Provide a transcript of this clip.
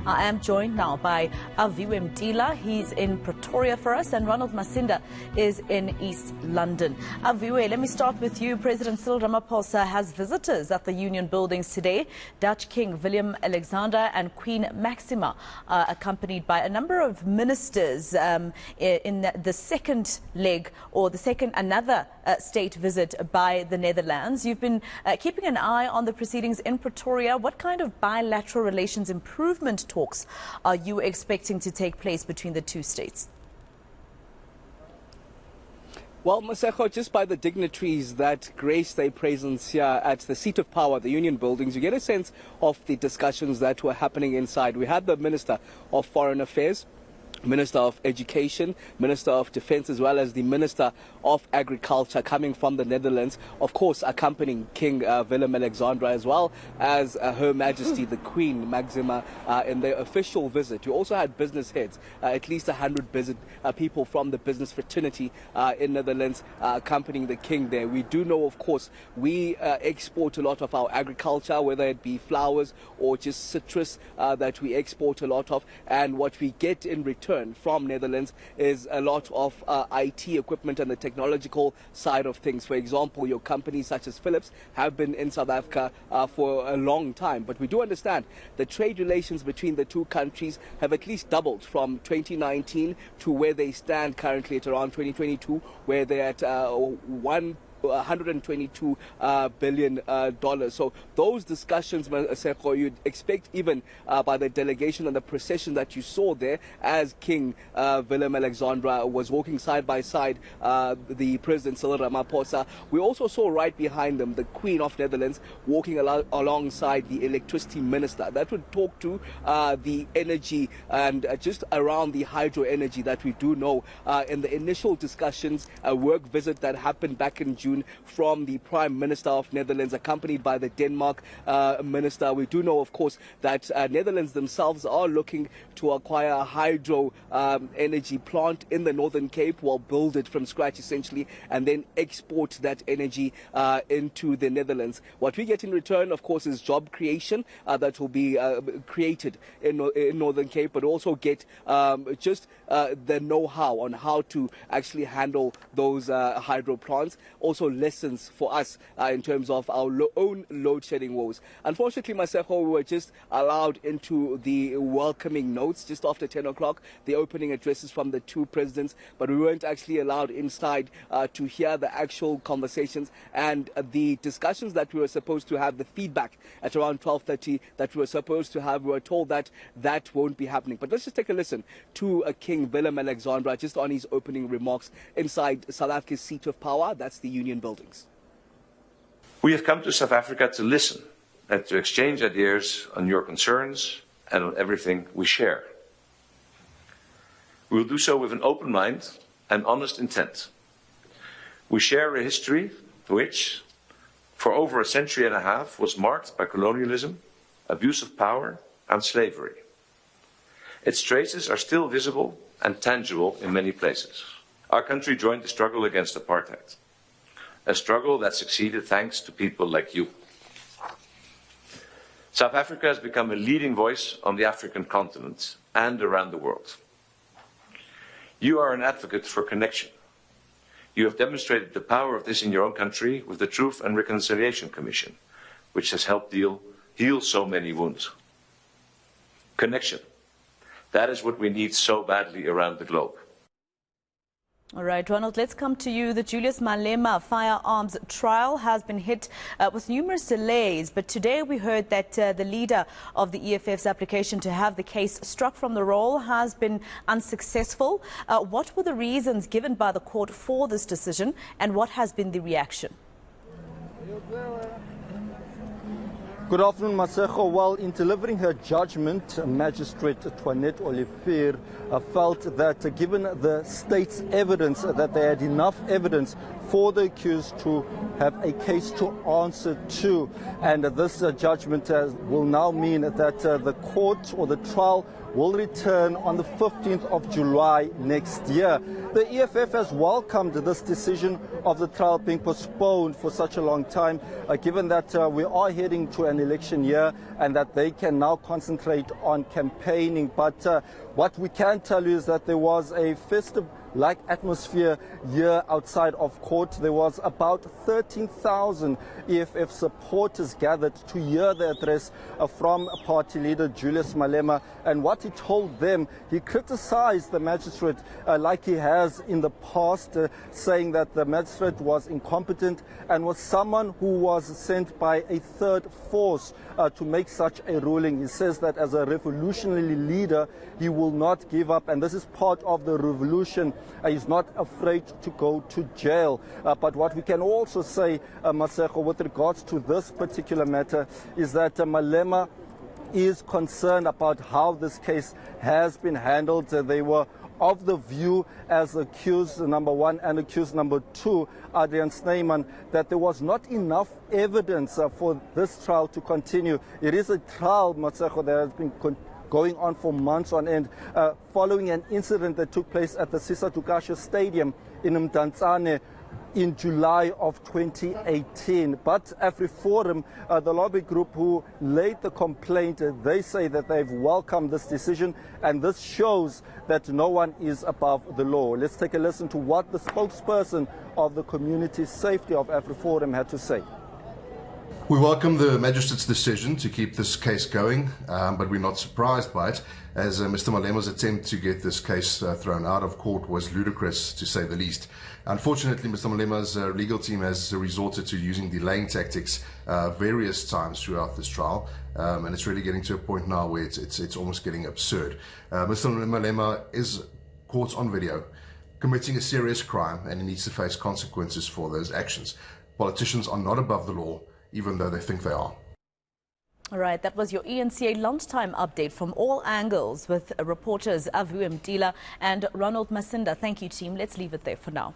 I am joined now by Aviwe Mtila. He's in Pretoria for us, and Ronald Masinda is in East London. Aviwe, let me start with you. President Cyril Ramaphosa has visitors at the Union buildings today. Dutch King Willem Alexander and Queen Maxima are accompanied by a number of ministers in the second leg, or another state visit by the Netherlands. You've been keeping an eye on the proceedings in Pretoria. What kind of bilateral relations improvement talks are you expecting to take place between the two states? Well, Maseko, just by the dignitaries that grace their presence here at the seat of power, the Union buildings, you get a sense of the discussions that were happening inside. We had the Minister of Foreign Affairs, Minister of Education, Minister of Defense, as well as the Minister of Agriculture coming from the Netherlands, of course accompanying King Willem Alexander, as well as Her Majesty the Queen Maxima in their official visit. You also had business heads, at least 100 people from the business fraternity in Netherlands accompanying the King there. We do know, of course, we export a lot of our agriculture, whether it be flowers or just citrus that we export a lot of, and what we get in return from Netherlands is a lot of IT equipment and the technological side of things. For example, your companies such as Philips have been in South Africa for a long time, but we do understand the trade relations between the two countries have at least doubled from 2019 to where they stand currently at around 2022, where they're at $122 billion. So those discussions, Maseko, you'd expect even by the delegation and the procession that you saw there as King Willem Alexander was walking side by side the President Cyril Ramaphosa. We also saw right behind them the Queen of Netherlands walking alongside the Electricity Minister. That would talk to the energy and just around the hydro energy that we do know in the initial discussions, a work visit that happened back in June from the Prime Minister of Netherlands, accompanied by the Denmark Minister. We do know, of course, that Netherlands themselves are looking to acquire a hydro energy plant in the Northern Cape, or build it from scratch essentially, and then export that energy into the Netherlands. What we get in return, of course, is job creation that will be created in Northern Cape, but also get just the know-how on how to actually handle those hydro plants. Also lessons for us in terms of our own load shedding woes. Unfortunately, Maseko, we were just allowed into the welcoming notes just after 10 o'clock, the opening addresses from the two presidents, but we weren't actually allowed inside to hear the actual conversations and the discussions that we were supposed to have, the feedback at around 12:30 that we were supposed to have. We were told that that won't be happening. But let's just take a listen to King Willem Alexander just on his opening remarks inside South Africa's seat of power. That's the Union buildings. We have come to South Africa to listen and to exchange ideas on your concerns and on everything we share. We will do so with an open mind and honest intent. We share a history which, for over a century and a half, was marked by colonialism, abuse of power, and slavery. Its traces are still visible and tangible in many places. Our country joined the struggle against apartheid, a struggle that succeeded thanks to people like you. South Africa has become a leading voice on the African continent and around the world. You are an advocate for connection. You have demonstrated the power of this in your own country with the Truth and Reconciliation Commission, which has helped heal so many wounds. Connection. That is what we need so badly around the globe. All right, Ronald, let's come to you. The Julius Malema Firearms trial has been hit with numerous delays, but today we heard that the leader of the EFF's application to have the case struck from the roll has been unsuccessful. What were the reasons given by the court for this decision, and what has been the reaction? Good afternoon, Maseko. Well, in delivering her judgment, Magistrate Toinette Olivier felt that given the state's evidence, that they had enough evidence for the accused to have a case to answer to. And this judgment will now mean that the court or the trial will return on the 15th of July next year. The EFF has welcomed this decision of the trial being postponed for such a long time, given that we are heading to an an election year and that they can now concentrate on campaigning. But what we can tell you is that there was a festive-like atmosphere here outside of court. There was about 13,000 EFF supporters gathered to hear the address from party leader Julius Malema. And what he told them, he criticized the magistrate like he has in the past, saying that the magistrate was incompetent and was someone who was sent by a third force to make such a ruling. He says that as a revolutionary leader, he will not give up, and this is part of the revolution. He's not afraid to go to jail. But what we can also say, Maseko, with regards to this particular matter, is that Malema is concerned about how this case has been handled. They were of the view, as accused number one and accused number two, Adrian Snyman, that there was not enough evidence for this trial to continue. It is a trial, Maseko, that has been going on for months on end, following an incident that took place at the Sisa Tukashe Stadium in Mdantsane in July of 2018. But AfriForum, the lobby group who laid the complaint, they say that they've welcomed this decision, and this shows that no one is above the law. Let's take a listen to what the spokesperson of the community safety of AfriForum had to say. We welcome the magistrate's decision to keep this case going, but we're not surprised by it, as Mr. Malema's attempt to get this case thrown out of court was ludicrous, to say the least. Unfortunately, Mr. Malema's legal team has resorted to using delaying tactics various times throughout this trial, and it's really getting to a point now where it's almost getting absurd. Mr. Malema is caught on video committing a serious crime, and he needs to face consequences for those actions. Politicians are not above the law, even though they think they are. All right, that was your eNCA lunchtime update from all angles with reporters Aviwe, Mtila and Ronald Masinda. Thank you, team. Let's leave it there for now.